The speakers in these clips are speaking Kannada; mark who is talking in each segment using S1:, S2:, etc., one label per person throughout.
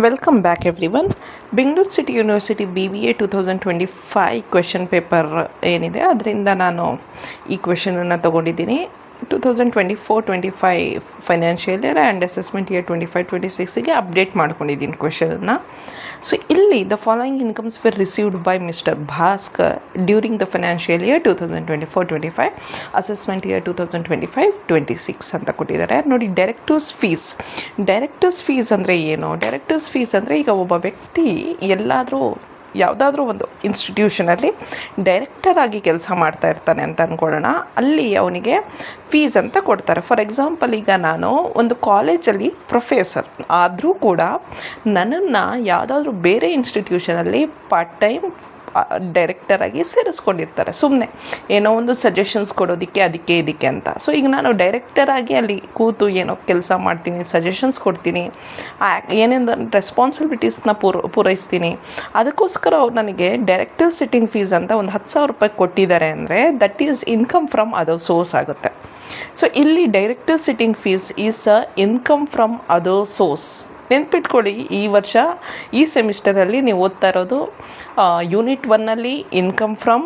S1: Welcome back everyone. Bengaluru city university BBA 2025 question paper ಏನಿದೆ ಅದರಿಂದ ನಾನು ಈ ಕ್ವೆಶನನ್ನು ತೊಗೊಂಡಿದ್ದೀನಿ. 2024-25 financial year and assessment year 25-26ಗೆ ಅಪ್ಡೇಟ್ ಮಾಡ್ಕೊಂಡಿದ್ದೀನಿ ಕ್ವೆಶನನ್ನು. ಸೊ ಇಲ್ಲಿ the following incomes were received by mister Bhaskar during the financial year 2024-25 assessment year 2025-26 ಅಂತ ಕೊಟ್ಟಿದ್ದಾರೆ. ನೋಡಿ, ಡೈರೆಕ್ಟರ್ಸ್ ಫೀಸ್ ಅಂದರೆ ಏನು? ಡೈರೆಕ್ಟರ್ಸ್ ಫೀಸ್ ಅಂದರೆ ಈಗ ಒಬ್ಬ ವ್ಯಕ್ತಿ ಯಾವುದಾದ್ರೂ ಒಂದು ಇನ್ಸ್ಟಿಟ್ಯೂಷನಲ್ಲಿ ಡೈರೆಕ್ಟರ್ ಆಗಿ ಕೆಲಸ ಮಾಡ್ತಾ ಇರ್ತಾನೆ ಅಂತ ಅಂದ್ಕೊಳ್ಳೋಣ. ಅಲ್ಲಿ ಅವನಿಗೆ ಫೀಸ್ ಅಂತ ಕೊಡ್ತಾರೆ. ಫಾರ್ ಎಕ್ಸಾಂಪಲ್, ಈಗ ನಾನು ಒಂದು ಕಾಲೇಜಲ್ಲಿ ಪ್ರೊಫೆಸರ್ ಆದರೂ ಕೂಡ ನನ್ನನ್ನು ಯಾವುದಾದ್ರೂ ಬೇರೆ ಇನ್ಸ್ಟಿಟ್ಯೂಷನಲ್ಲಿ ಪಾರ್ಟ್ ಟೈಮ್ ಡೈರೆಕ್ಟರಾಗಿ ಸೇರಿಸ್ಕೊಂಡಿರ್ತಾರೆ, ಸುಮ್ಮನೆ ಏನೋ ಒಂದು ಸಜೆಷನ್ಸ್ ಕೊಡೋದಕ್ಕೆ ಅದಕ್ಕೆ ಇದಕ್ಕೆ ಅಂತ. ಸೊ ಈಗ ನಾನು ಡೈರೆಕ್ಟರಾಗಿ ಅಲ್ಲಿ ಕೂತು ಏನೋ ಕೆಲಸ ಮಾಡ್ತೀನಿ, ಸಜೆಷನ್ಸ್ ಕೊಡ್ತೀನಿ, ಏನೇನು ರೆಸ್ಪಾನ್ಸಿಬಿಲಿಟೀಸ್ನ ಪೂರೈಸ್ತೀನಿ. ಅದಕ್ಕೋಸ್ಕರ ಅವ್ರು ನನಗೆ ಡೈರೆಕ್ಟರ್ ಸಿಟ್ಟಿಂಗ್ ಫೀಸ್ ಅಂತ ಒಂದು 10,000 ರೂಪಾಯಿ ಕೊಟ್ಟಿದ್ದಾರೆ ಅಂದರೆ that is income from other source ಆಗುತ್ತೆ. ಸೊ ಇಲ್ಲಿ director sitting fees is income from other source. ನೆನ್ಪಿಟ್ಕೊಳ್ಳಿ, ಈ ವರ್ಷ ಈ ಸೆಮಿಸ್ಟರಲ್ಲಿ ನೀವು ಓದ್ತಾ ಇರೋದು ಯೂನಿಟ್ 1ನಲ್ಲಿ income from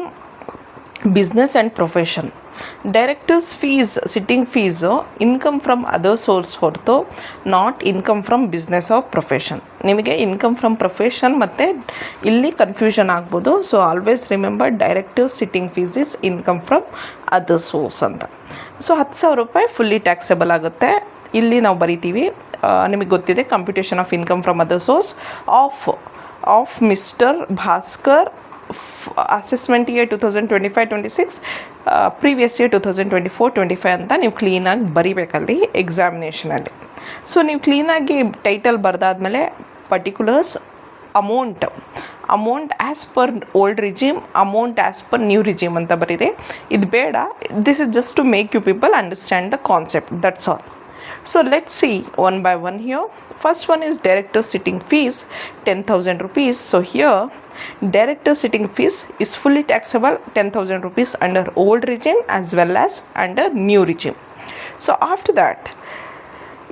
S1: business and profession. Directors fees sitting fees income from other source ಹೊರತು not income from business of profession. ನಿಮಗೆ ಇನ್ಕಮ್ ಫ್ರಮ್ ಪ್ರೊಫೆಷನ್ ಮತ್ತು ಇಲ್ಲಿ ಕನ್ಫ್ಯೂಷನ್ ಆಗ್ಬೋದು. So always remember directors sitting fees is income from other source ಅಂತ. ಸೊ 10,000 ರೂಪಾಯಿ ಫುಲ್ಲಿ ಟ್ಯಾಕ್ಸೇಬಲ್ ಆಗುತ್ತೆ. ಇಲ್ಲಿ ನಾವು ಬರಿತೀವಿ, ನಿಮಗೆ ಗೊತ್ತಿದೆ, computation of income from other source of mister Bhaskar assessment year 2025-26 previous year 2024-25 ಅಂತ ನೀವು ಕ್ಲೀನಾಗಿ ಬರಿಬೇಕಲ್ಲಿ ಎಕ್ಸಾಮಿನೇಷನಲ್ಲಿ. ಸೊ ನೀವು ಕ್ಲೀನಾಗಿ ಟೈಟಲ್ ಬರೆದಾದ್ಮೇಲೆ particulars amount as per old regime, amount as per new regime ಅಂತ ಬರೀರಿ. ಇದು ಬೇಡ, this is just to make you people understand the concept, that's all. So let's see one by one here. First one is director sitting fees, 10,000 rupees. So here director sitting fees is fully taxable, 10,000 rupees under old regime as well as under new regime. So after that,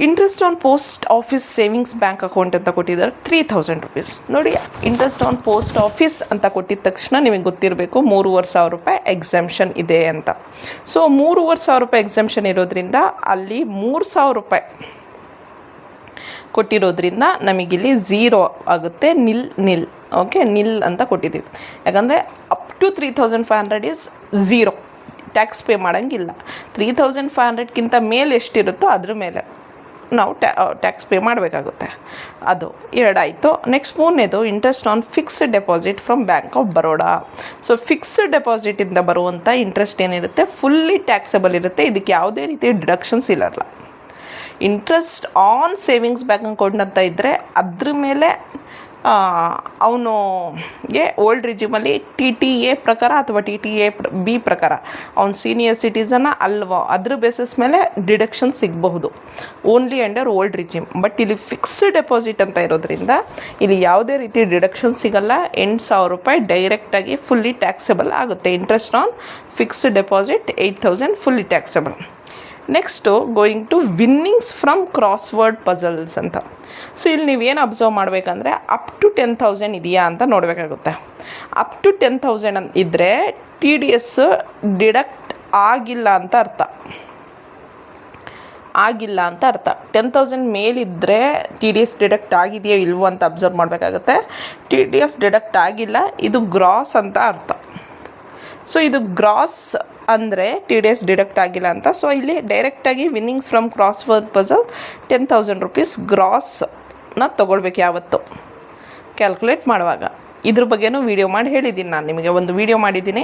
S1: interest on post office savings bank account ಅಂತ ಕೊಟ್ಟಿದ್ದಾರೆ 3,000 rupees. ನೋಡಿ, ಇಂಟ್ರೆಸ್ಟ್ ಆನ್ ಪೋಸ್ಟ್ ಆಫೀಸ್ ಅಂತ ಕೊಟ್ಟಿದ ತಕ್ಷಣ ನಿಮಗೆ ಗೊತ್ತಿರಬೇಕು 3,500 ರೂಪಾಯಿ ಎಕ್ಸೆಂಪ್ಷನ್ ಇದೆ ಅಂತ. ಸೊ 3,500 ರೂಪಾಯಿ ಎಕ್ಸೆಂಪ್ಷನ್ ಇರೋದ್ರಿಂದ ಅಲ್ಲಿ 3,000 ರೂಪಾಯಿ ಕೊಟ್ಟಿರೋದ್ರಿಂದ ನಮಗಿಲ್ಲಿ 0 ಆಗುತ್ತೆ, ನಿಲ್. ಓಕೆ, ನಿಲ್ ಅಂತ ಕೊಟ್ಟಿದ್ದೀವಿ. ಯಾಕಂದರೆ up to 3,500 is 0, tax pay ಮಾಡೋಂಗಿಲ್ಲ. 3,500ಕ್ಕಿಂತ ಮೇಲೆ ಎಷ್ಟಿರುತ್ತೋ ಅದ್ರ ಮೇಲೆ ನಾವು ಟ್ಯಾಕ್ಸ್ ಪೇ ಮಾಡಬೇಕಾಗುತ್ತೆ. ಅದು 2 ಆಯಿತು. ನೆಕ್ಸ್ಟ್ 3ನೇದು interest on fixed deposit from bank of Baroda. So fixed ಡೆಪಾಸಿಟಿಂದ ಬರುವಂಥ ಇಂಟ್ರೆಸ್ಟ್ ಏನಿರುತ್ತೆ ಫುಲ್ಲಿ ಟ್ಯಾಕ್ಸಬಲ್ ಇರುತ್ತೆ. ಇದಕ್ಕೆ ಯಾವುದೇ ರೀತಿ ಡಿಡಕ್ಷನ್ಸ್ ಇರಲ್ಲ. Interest on savings bank account ಅಂತ ಇದ್ದರೆ ಅದ್ರ ಮೇಲೆ ಅವನಿಗೆ ಓಲ್ಡ್ ರಿಜಿಮಲ್ಲಿ TTA ಪ್ರಕಾರ ಅಥವಾ TTA B ಪ್ರಕಾರ ಅವ್ನು ಸೀನಿಯರ್ ಸಿಟಿಸನ್ನ ಅಲ್ವಾ, ಅದ್ರ ಬೇಸಿಸ್ ಮೇಲೆ ಡಿಡಕ್ಷನ್ ಸಿಗಬಹುದು only under old regime. But ಇಲ್ಲಿ ಫಿಕ್ಸ್ಡ್ ಡೆಪಾಸಿಟ್ ಅಂತ ಇರೋದ್ರಿಂದ ಇಲ್ಲಿ ಯಾವುದೇ ರೀತಿ ಡಿಡಕ್ಷನ್ ಸಿಗಲ್ಲ. 8,000 ರೂಪಾಯಿ ಡೈರೆಕ್ಟಾಗಿ ಫುಲ್ಲಿ ಟ್ಯಾಕ್ಸಬಲ್ ಆಗುತ್ತೆ. Interest on fixed deposit 8,000 fully taxable. Next going to winnings from crossword puzzles ಅಂತ. ಸೊ ಇಲ್ಲಿ ನೀವೇನು ಅಬ್ಸರ್ವ್ ಮಾಡಬೇಕಂದ್ರೆ ಅಪ್ ಟು 10,000 ಇದೆಯಾ ಅಂತ ನೋಡಬೇಕಾಗುತ್ತೆ. ಅಪ್ ಟು 10,000 ಇದ್ದರೆ TDS ಡಿಡಕ್ಟ್ ಆಗಿಲ್ಲ ಅಂತ ಅರ್ಥ. 10,000 ಮೇಲಿದ್ದರೆ TDS ಡಿಡಕ್ಟ್ ಆಗಿದೆಯೋ ಇಲ್ವೋ ಅಂತ ಅಬ್ಸರ್ವ್ ಮಾಡಬೇಕಾಗುತ್ತೆ. TDS ಡಿಡಕ್ಟ್ ಆಗಿಲ್ಲ, ಇದು ಗ್ರಾಸ್ ಅಂತ ಅರ್ಥ. ಸೊ ಇದು ಗ್ರಾಸ್ ಅಂದರೆ TDS ಡಿಡಕ್ಟ್ ಆಗಿಲ್ಲ ಅಂತ. ಸೊ ಇಲ್ಲಿ ಡೈರೆಕ್ಟಾಗಿ winnings from crossword puzzle 10,000 rupees ಗ್ರಾಸ್ನ ತೊಗೊಳ್ಬೇಕು ಯಾವತ್ತು ಕ್ಯಾಲ್ಕುಲೇಟ್ ಮಾಡುವಾಗ. ಇದ್ರ ಬಗ್ಗೆನೂ ವೀಡಿಯೋ ಮಾಡಿ ಹೇಳಿದ್ದೀನಿ ನಾನು ನಿಮಗೆ. ಒಂದು ವೀಡಿಯೋ ಮಾಡಿದ್ದೀನಿ,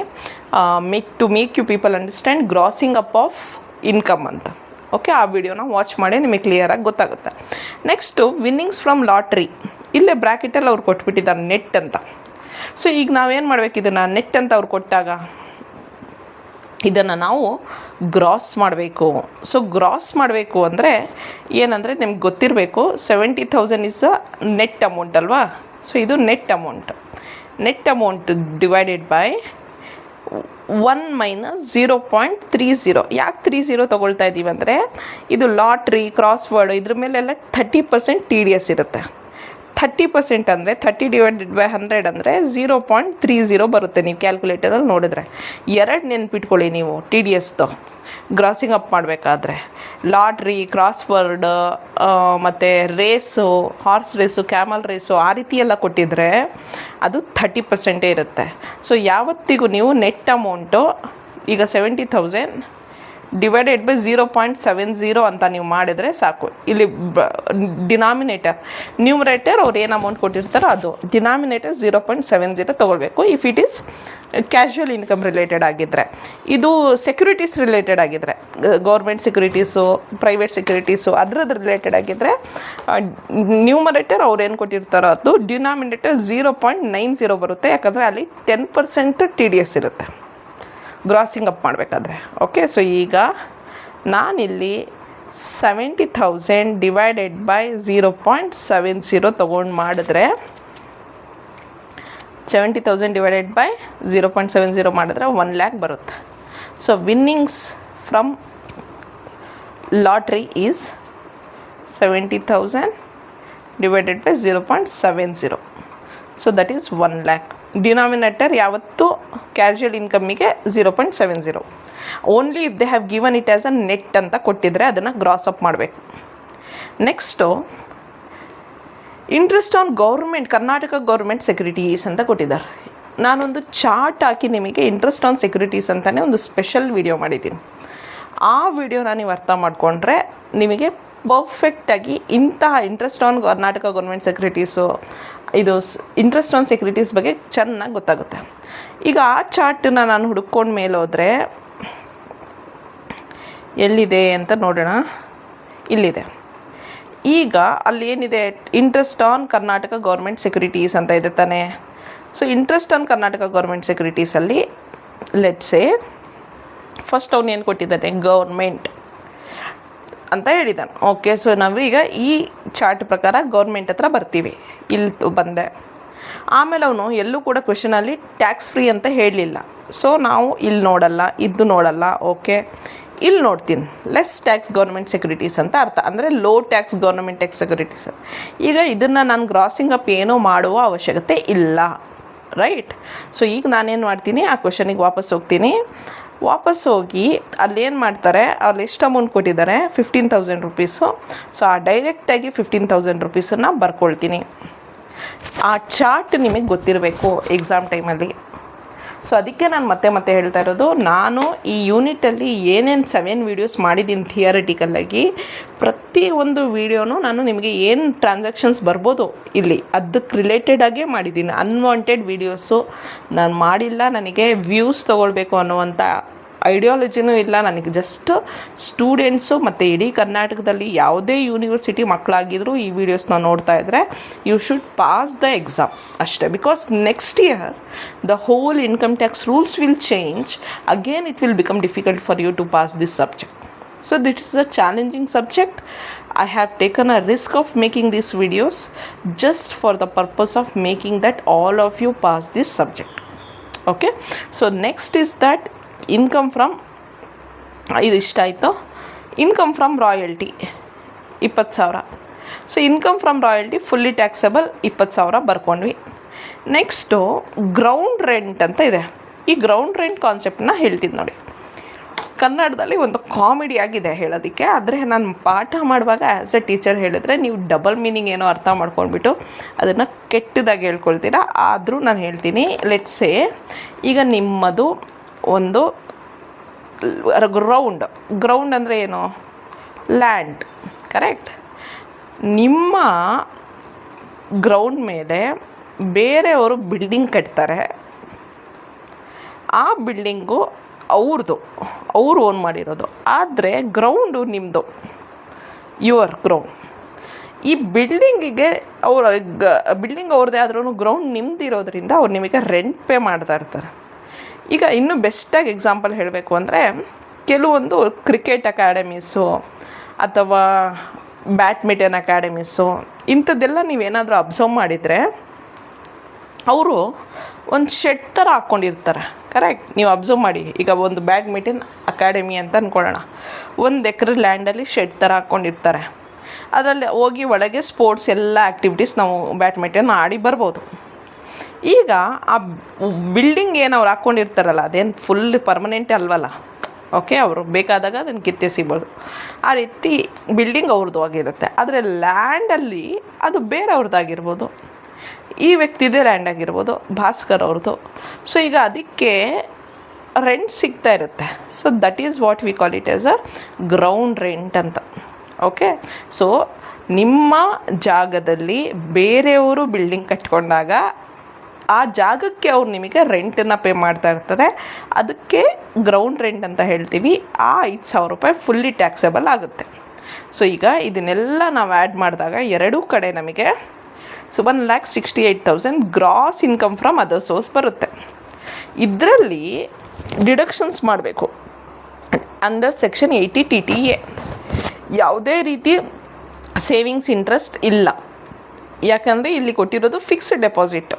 S1: make you people understand grossing up of income ಅಂತ. ಓಕೆ, ಆ ವಿಡಿಯೋನ ವಾಚ್ ಮಾಡಿ ನಿಮಗೆ ಕ್ಲಿಯರಾಗಿ ಗೊತ್ತಾಗುತ್ತೆ. Next winnings from lottery. ಇಲ್ಲೇ ಬ್ರ್ಯಾಕೆಟಲ್ಲಿ ಅವ್ರು ಕೊಟ್ಬಿಟ್ಟಿದ್ದಾರೆ ನೆಟ್ ಅಂತ. ಸೊ ಈಗ ನಾವೇನು ಮಾಡಬೇಕು, ಇದನ್ನು ನೆಟ್ ಅಂತ ಅವ್ರು ಕೊಟ್ಟಾಗ ಇದನ್ನು ನಾವು ಗ್ರಾಸ್ ಮಾಡಬೇಕು. ಸೊ ಗ್ರಾಸ್ ಮಾಡಬೇಕು ಅಂದರೆ ಏನಂದರೆ ನಿಮ್ಗೆ ಗೊತ್ತಿರಬೇಕು 70,000 ಇಸ್ ಅ ನೆಟ್ ಅಮೌಂಟ್ ಅಲ್ವಾ. ಸೊ ಇದು net amount divided by 1 minus 0.30. ಯಾಕೆ 30 ತೊಗೊಳ್ತಾ ಇದ್ದೀವಿ ಅಂದರೆ ಇದು ಲಾಟ್ರಿ, ಕ್ರಾಸ್ವರ್ಡ್ ಇದ್ರ ಮೇಲೆಲ್ಲ 30% TDS ಇರುತ್ತೆ. 30% ಅಂದರೆ 30/100 ಅಂದರೆ 0.30 ಬರುತ್ತೆ. ನೀವು ಕ್ಯಾಲ್ಕುಲೇಟರಲ್ಲಿ ನೋಡಿದ್ರೆ 2 ನೆನ್ಪಿಟ್ಕೊಳ್ಳಿ ನೀವು ಟಿ ಡಿ ಎಸ್ದು ಗ್ರಾಸಿಂಗ್ ಅಪ್ ಮಾಡಬೇಕಾದ್ರೆ. ಲಾಟ್ರಿ, ಕ್ರಾಸ್ವರ್ಡ್ ಮತ್ತು race, horse race, camel race ಆ ರೀತಿ ಎಲ್ಲ ಕೊಟ್ಟಿದ್ರೆ ಅದು 30% ಇರುತ್ತೆ. ಸೊ ಯಾವತ್ತಿಗೂ ನೀವು ನೆಟ್ ಅಮೌಂಟು ಈಗ 70,000 ಡಿವೈಡೆಡ್ ಬೈ 0.70 ಅಂತ ನೀವು ಮಾಡಿದರೆ ಸಾಕು. ಇಲ್ಲಿ ಡಿನಾಮಿನೇಟರ್, ನ್ಯೂಮರೇಟರ್ ಅವ್ರು ಏನು ಅಮೌಂಟ್ ಕೊಟ್ಟಿರ್ತಾರೋ ಅದು, ಡಿನಾಮಿನೇಟರ್ 0.70 ತೊಗೊಳ್ಬೇಕು if it is casual income related ಆಗಿದ್ದರೆ. ಇದು ಸೆಕ್ಯೂರಿಟೀಸ್ ರಿಲೇಟೆಡ್ ಆಗಿದ್ದರೆ, ಗೌರ್ಮೆಂಟ್ ಸೆಕ್ಯೂರಿಟೀಸು, ಪ್ರೈವೇಟ್ ಸೆಕ್ಯೂರಿಟೀಸು ಅದ್ರದ್ದು ರಿಲೇಟೆಡ್ ಆಗಿದ್ದರೆ ನ್ಯೂಮರೇಟರ್ ಅವ್ರು ಏನು ಕೊಟ್ಟಿರ್ತಾರೋ ಅದು, ಡಿನಾಮಿನೇಟರ್ 0.90 ಬರುತ್ತೆ. ಯಾಕಂದರೆ ಅಲ್ಲಿ 10% ಟಿ ಡಿ ಎಸ್ ಇರುತ್ತೆ ಗ್ರಾಸಿಂಗ್ ಅಪ್ ಮಾಡಬೇಕಾದ್ರೆ. ಓಕೆ, ಸೊ ಈಗ ನಾನಿಲ್ಲಿ 70,000 ಡಿವೈಡೆಡ್ ಬೈ 0.70 ತೊಗೊಂಡು ಮಾಡಿದ್ರೆ 70,000 ಡಿವೈಡೆಡ್ ಬೈ 0.70 ಮಾಡಿದ್ರೆ 1 lakh ಬರುತ್ತೆ. So winnings from lottery is 70,000 divided by 0.70. So that is 1 lakh. Denominator ಯಾವತ್ತು ಕ್ಯಾಶುವಲ್ ಇನ್ಕಮ್ಮಿಗೆ 0.70. Only if they have given it as a net ಅಂತ ಕೊಟ್ಟಿದ್ರೆ ಅದನ್ನು ಗ್ರಾಸ್ ಅಪ್ ಮಾಡಬೇಕು. Next interest on government, Karnataka government securities ಅಂತ ಕೊಟ್ಟಿದ್ದಾರೆ. ನಾನೊಂದು ಚಾರ್ಟ್ ಹಾಕಿ ನಿಮಗೆ ಇಂಟ್ರೆಸ್ಟ್ ಆನ್ ಸೆಕ್ಯೂರಿಟೀಸ್ ಅಂತಲೇ ಒಂದು ಸ್ಪೆಷಲ್ ವಿಡಿಯೋ ಮಾಡಿದ್ದೀನಿ. ಆ ವಿಡಿಯೋನ ನೀವು ಅರ್ಥ ಮಾಡಿಕೊಂಡ್ರೆ ನಿಮಗೆ ಪರ್ಫೆಕ್ಟಾಗಿ ಇಂತಹ interest on Karnataka government securities, ಇದು ಇಂಟ್ರೆಸ್ಟ್ ಆನ್ ಸೆಕ್ಯೂರಿಟೀಸ್ ಬಗ್ಗೆ ಚೆನ್ನಾಗಿ ಗೊತ್ತಾಗುತ್ತೆ. ಈಗ ಆ ಚಾರ್ಟನ್ನ ನಾನು ಹುಡ್ಕೊಂಡು ಮೇಲೆ ಹೋದರೆ ಎಲ್ಲಿದೆ ಅಂತ ನೋಡೋಣ. ಇಲ್ಲಿದೆ. ಈಗ ಅಲ್ಲಿ ಏನಿದೆ, interest on Karnataka government securities ಅಂತ ಇದೆ ತಾನೇ. So interest on Karnataka government ಸೆಕ್ಯೂರಿಟೀಸಲ್ಲಿ ಲೆಟ್ಸೇ ಫಸ್ಟ್ ಅವನು ಏನು ಕೊಟ್ಟಿದ್ದಾನೆ, ಗೌರ್ಮೆಂಟ್ ಅಂತ ಹೇಳಿದ್ದಾನೆ. ಓಕೆ, ಸೊ ನಾವು ಈಗ ಈ ಚಾರ್ಟ್ ಪ್ರಕಾರ ಗೌರ್ಮೆಂಟ್ ಹತ್ರ ಬರ್ತೀವಿ. ಇಲ್ಲಿ ಬಂದೆ. ಆಮೇಲೆ ಅವನು ಎಲ್ಲೂ ಕೂಡ ಕ್ವೆಶನಲ್ಲಿ ಟ್ಯಾಕ್ಸ್ ಫ್ರೀ ಅಂತ ಹೇಳಲಿಲ್ಲ. ಸೊ ನಾವು ಇಲ್ಲಿ ನೋಡಲ್ಲ, ಇದು ನೋಡಲ್ಲ. ಓಕೆ, ಇಲ್ಲಿ ನೋಡ್ತೀನಿ ಲೆಸ್ ಟ್ಯಾಕ್ಸ್ ಗೌರ್ಮೆಂಟ್ ಸೆಕ್ಯೂರಿಟೀಸ್ ಅಂತ ಅರ್ಥ, ಅಂದರೆ low tax government tax securities. ಈಗ ಇದನ್ನು ನಾನು ಗ್ರಾಸಿಂಗ್ ಅಪ್ ಏನೂ ಮಾಡುವ ಅವಶ್ಯಕತೆ ಇಲ್ಲ, ರೈಟ್. ಸೊ ಈಗ ನಾನೇನು ಮಾಡ್ತೀನಿ, ಆ ಕ್ವೆಶನಿಗೆ ವಾಪಸ್ ಹೋಗ್ತೀನಿ. ವಾಪಸ್ ಹೋಗಿ ಅಲ್ಲೇನು ಮಾಡ್ತಾರೆ, ಅಲ್ಲಿ ಎಷ್ಟು ಅಮೌಂಟ್ ಕೊಟ್ಟಿದ್ದಾರೆ, 15,000 ರುಪೀಸು. ಸೊ ಆ ಡೈರೆಕ್ಟಾಗಿ 15,000 ರುಪೀಸನ್ನು ಬರ್ಕೊಳ್ತೀನಿ. ಆ ಚಾರ್ಟ್ ನಿಮಗೆ ಗೊತ್ತಿರಬೇಕು ಎಕ್ಸಾಮ್ ಟೈಮಲ್ಲಿ. ಸೊ ಅದಕ್ಕೆ ನಾನು ಮತ್ತೆ ಹೇಳ್ತಾ ಇರೋದು, ನಾನು ಈ ಯೂನಿಟಲ್ಲಿ ಏನೇನು 7 ವೀಡಿಯೋಸ್ ಮಾಡಿದ್ದೀನಿ ಥಿಯರಿಟಿಕಲ್ಲಾಗಿ, ಪ್ರತಿಯೊಂದು ವೀಡಿಯೋನು ನಾನು ನಿಮಗೆ ಏನು ಟ್ರಾನ್ಸಾಕ್ಷನ್ಸ್ ಬರ್ಬೋದು ಇಲ್ಲಿ ಅದಕ್ಕೆ ರಿಲೇಟೆಡಾಗೇ ಮಾಡಿದ್ದೀನಿ. ಅನ್ವಾಂಟೆಡ್ ವೀಡಿಯೋಸು ನಾನು ಮಾಡಿಲ್ಲ. ನನಗೆ ವ್ಯೂಸ್ ತೊಗೊಳ್ಬೇಕು ಅನ್ನುವಂಥ ಐಡಿಯಾಲಜಿನೂ ಇಲ್ಲ. ನನಗೆ ಜಸ್ಟ್ ಸ್ಟೂಡೆಂಟ್ಸು ಮತ್ತು ಇಡೀ ಕರ್ನಾಟಕದಲ್ಲಿ ಯಾವುದೇ ಯೂನಿವರ್ಸಿಟಿ ಮಕ್ಕಳಾಗಿದ್ದರೂ ಈ ವಿಡಿಯೋಸ್ನ ನೋಡ್ತಾ ಇದ್ದರೆ you should pass the exam ಅಷ್ಟೇ. Because next year the whole income tax rules will change again. It will become difficult for you to pass this subject. So this is a challenging subject. I have taken a risk of making these videos just for the purpose of making that all of you pass this subject. Okay, so next is that income from, ಇದು ಇಷ್ಟ ಆಯಿತು, income from royalty 20,000. So income from royalty fully taxable 20,000 ಬರ್ಕೊಂಡ್ವಿ. ನೆಕ್ಸ್ಟು ಗ್ರೌಂಡ್ ರೆಂಟ್ ಅಂತ ಇದೆ. ಈ ಗ್ರೌಂಡ್ ರೆಂಟ್ ಕಾನ್ಸೆಪ್ಟನ್ನ ಹೇಳ್ತೀನಿ ನೋಡಿ. ಕನ್ನಡದಲ್ಲಿ ಒಂದು ಕಾಮಿಡಿ ಆಗಿದೆ ಹೇಳೋದಕ್ಕೆ, ಆದರೆ ನಾನು ಪಾಠ ಮಾಡುವಾಗ ಆ್ಯಸ್ ಎ ಟೀಚರ್ ಹೇಳಿದ್ರೆ ನೀವು ಡಬಲ್ ಮೀನಿಂಗ್ ಏನೋ ಅರ್ಥ ಮಾಡ್ಕೊಂಡ್ಬಿಟ್ಟು ಅದನ್ನು ಕೆಟ್ಟದಾಗಿ ಹೇಳ್ಕೊಳ್ತೀರಾ. ಆದರೂ ನಾನು ಹೇಳ್ತೀನಿ. ಲೆಟ್ಸೇ ಈಗ ನಿಮ್ಮದು ಒಂದು ಗ್ರೌಂಡ್ ಅಂದರೆ ಏನು, ಲ್ಯಾಂಡ್, ಕರೆಕ್ಟ್. ನಿಮ್ಮ ಗ್ರೌಂಡ್ ಮೇಲೆ ಬೇರೆಯವರು ಬಿಲ್ಡಿಂಗ್ ಕಟ್ತಾರೆ. ಆ ಬಿಲ್ಡಿಂಗು ಅವ್ರು ಓನ್ ಮಾಡಿರೋದು, ಆದರೆ ಗ್ರೌಂಡು ನಿಮ್ಮದು, ಯುವರ್ ಗ್ರೌಂಡ್. ಈ ಬಿಲ್ಡಿಂಗಿಗೆ ಬಿಲ್ಡಿಂಗ್ ಅವ್ರದ್ದೇ ಆದ್ರೂ ಗ್ರೌಂಡ್ ನಿಮ್ಮದಿರೋದ್ರಿಂದ ಅವ್ರು ನಿಮಗೆ ರೆಂಟ್ ಪೇ ಮಾಡ್ತಾ ಇರ್ತಾರೆ. ಈಗ ಇನ್ನೂ ಬೆಸ್ಟಾಗಿ ಎಕ್ಸಾಂಪಲ್ ಹೇಳಬೇಕು ಅಂದರೆ, ಕೆಲವೊಂದು ಕ್ರಿಕೆಟ್ ಅಕಾಡೆಮೀಸು ಅಥವಾ ಬ್ಯಾಡ್ಮಿಂಟನ್ ಅಕಾಡೆಮೀಸು ಇಂಥದ್ದೆಲ್ಲ ನೀವೇನಾದರೂ ಅಬ್ಸರ್ವ್ ಮಾಡಿದರೆ ಅವರು ಒಂದು ಶೆಡ್ ಥರ ಹಾಕ್ಕೊಂಡಿರ್ತಾರೆ, ಕರೆಕ್ಟ್. ನೀವು ಅಬ್ಸರ್ವ್ ಮಾಡಿ. ಈಗ ಒಂದು ಬ್ಯಾಡ್ಮಿಂಟನ್ ಅಕಾಡೆಮಿ ಅಂತ ಅಂದ್ಕೊಳ್ಳೋಣ, 1 ಎಕರೆ ಲ್ಯಾಂಡಲ್ಲಿ ಶೆಡ್ ಥರ ಹಾಕ್ಕೊಂಡಿರ್ತಾರೆ. ಅದರಲ್ಲಿ ಹೋಗಿ ಒಳಗೆ ಸ್ಪೋರ್ಟ್ಸ್ ಎಲ್ಲ ಆ್ಯಕ್ಟಿವಿಟೀಸ್ ನಾವು ಬ್ಯಾಡ್ಮಿಂಟನ್ ಆಡಿ ಬರ್ಬೋದು. ಈಗ ಆ ಬಿಲ್ಡಿಂಗ್ ಏನು ಅವ್ರು ಹಾಕ್ಕೊಂಡಿರ್ತಾರಲ್ಲ ಅದೇನು ಫುಲ್ ಪರ್ಮನೆಂಟ್ ಅಲ್ವಲ್ಲ, ಓಕೆ, ಅವರು ಬೇಕಾದಾಗ ಅದನ್ನು ಕಿತ್ತೆಸಿಬೋದು. ಆ ರೀತಿ ಬಿಲ್ಡಿಂಗ್ ಅವ್ರದ್ದು ಆಗಿರುತ್ತೆ. ಆದರೆ ಲ್ಯಾಂಡಲ್ಲಿ ಅದು ಬೇರೆಯವ್ರದ್ದಾಗಿರ್ಬೋದು, ಈ ವ್ಯಕ್ತಿದೇ ಲ್ಯಾಂಡ್ ಆಗಿರ್ಬೋದು, ಭಾಸ್ಕರ್ ಅವ್ರದ್ದು. ಸೊ ಈಗ ಅದಕ್ಕೆ ರೆಂಟ್ ಸಿಗ್ತಾ ಇರುತ್ತೆ. So that is what we call it as a ground rent ಅಂತ. ಓಕೆ, ಸೊ ನಿಮ್ಮ ಜಾಗದಲ್ಲಿ ಬೇರೆಯವರು ಬಿಲ್ಡಿಂಗ್ ಕಟ್ಕೊಂಡಾಗ ಆ ಜಾಗಕ್ಕೆ ಅವ್ರು ನಿಮಗೆ ರೆಂಟನ್ನು ಪೇ ಮಾಡ್ತಾ ಇರ್ತಾರೆ. ಅದಕ್ಕೆ ಗ್ರೌಂಡ್ ರೆಂಟ್ ಅಂತ ಹೇಳ್ತೀವಿ. ಆ 5,000 ರೂಪಾಯಿ ಫುಲ್ಲಿ ಟ್ಯಾಕ್ಸೇಬಲ್ ಆಗುತ್ತೆ. ಸೊ ಈಗ ಇದನ್ನೆಲ್ಲ ನಾವು ಆ್ಯಡ್ ಮಾಡಿದಾಗ ಎರಡೂ ಕಡೆ ನಮಗೆ 1,68,000 gross income from other source ಬರುತ್ತೆ. ಇದರಲ್ಲಿ ಡಿಡಕ್ಷನ್ಸ್ ಮಾಡಬೇಕು ಅಂಡರ್ ಸೆಕ್ಷನ್ 80 TTA. ಯಾವುದೇ ರೀತಿ ಸೇವಿಂಗ್ಸ್ ಇಂಟ್ರೆಸ್ಟ್ ಇಲ್ಲ, ಯಾಕಂದರೆ ಇಲ್ಲಿ ಕೊಟ್ಟಿರೋದು ಫಿಕ್ಸ್ಡ್ ಡೆಪಾಸಿಟ್,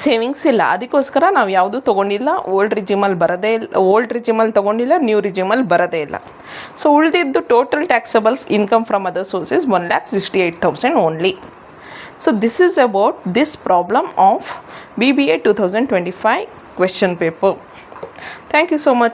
S1: ಸೇವಿಂಗ್ಸ್ ಇಲ್ಲ. ಅದಕ್ಕೋಸ್ಕರ ನಾವು ಯಾವುದೂ ತೊಗೊಂಡಿಲ್ಲ. ಓಲ್ಡ್ ರಿಜಿಮಲ್ಲಿ ತೊಗೊಂಡಿಲ್ಲ, ನ್ಯೂ ರಿಜಿಮಲ್ಲಿ ಬರೋದೇ ಇಲ್ಲ. ಸೊ ಉಳಿದಿದ್ದು total taxable income from other sources 1,68,000 only. So this is about this problem of BBA 2025 question paper. Thank you so much.